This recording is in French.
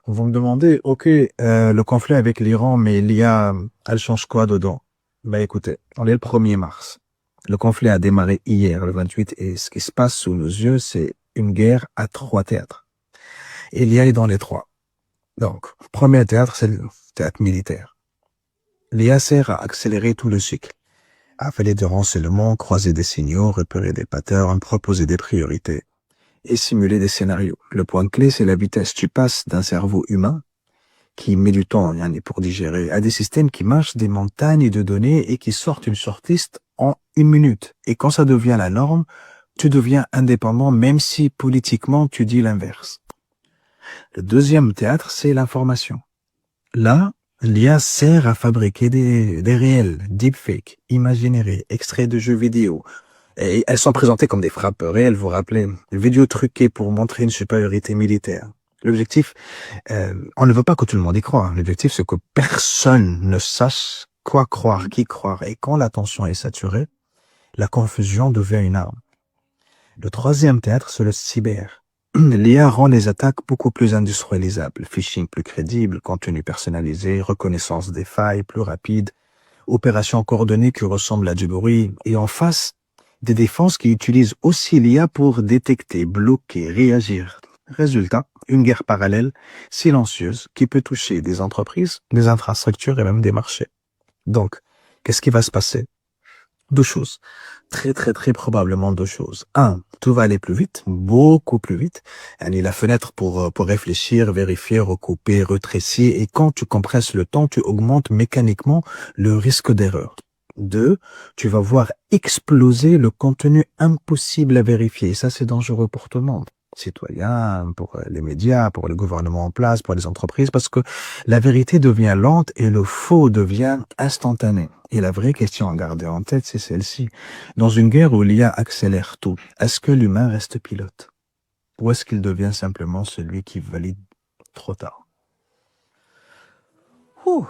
Vous me demandez, ok, le conflit avec l'Iran, mais l'IA, elle change quoi dedans? Ben écoutez, on est le 1er mars. Le conflit a démarré hier, le 28, et ce qui se passe sous nos yeux, c'est une guerre à 3 théâtres. Et l'IA est dans les 3. Donc, premier théâtre, c'est le théâtre militaire. L'IA sert à accélérer tout le cycle, à avaler des renseignements, croiser des signaux, repérer des patterns, proposer des priorités et simuler des scénarios. Le point clé, c'est la vitesse. Tu passes d'un cerveau humain qui met du temps pour digérer, à des systèmes qui marchent des montagnes de données et qui sortent une shortlist en 1 minute. Et quand ça devient la norme, tu deviens indépendant, même si politiquement tu dis l'inverse. Le deuxième théâtre, c'est l'information. Là, l'IA sert à fabriquer des réels, deepfakes, imaginaires, extraits de jeux vidéo. Et elles sont présentées comme des frappes réelles, vous vous rappelez, des vidéos truquées pour montrer une supériorité militaire. L'objectif, on ne veut pas que tout le monde y croie. L'objectif, c'est que personne ne sache quoi croire, qui croire. Et quand l'attention est saturée, la confusion devient une arme. Le troisième théâtre, c'est le cyber. L'IA rend les attaques beaucoup plus industrialisables. Phishing plus crédible, contenu personnalisé, reconnaissance des failles plus rapide, opérations coordonnées qui ressemblent à du bruit. Et en face, des défenses qui utilisent aussi l'IA pour détecter, bloquer, réagir. Résultat, une guerre parallèle, silencieuse, qui peut toucher des entreprises, des infrastructures et même des marchés. Donc, qu'est-ce qui va se passer? Deux choses. Très, très, très probablement deux choses. Un, tout va aller plus vite, beaucoup plus vite. La fenêtre pour réfléchir, vérifier, recouper, retrécir. Et quand tu compresses le temps, tu augmentes mécaniquement le risque d'erreur. Deux, tu vas voir exploser le contenu impossible à vérifier. Et ça, c'est dangereux pour tout le monde. Citoyens, pour les médias, pour le gouvernement en place, pour les entreprises, parce que la vérité devient lente et le faux devient instantané. Et la vraie question à garder en tête, c'est celle-ci. Dans une guerre où l'IA accélère tout, est-ce que l'humain reste pilote? Ou est-ce qu'il devient simplement celui qui valide trop tard? Ouh.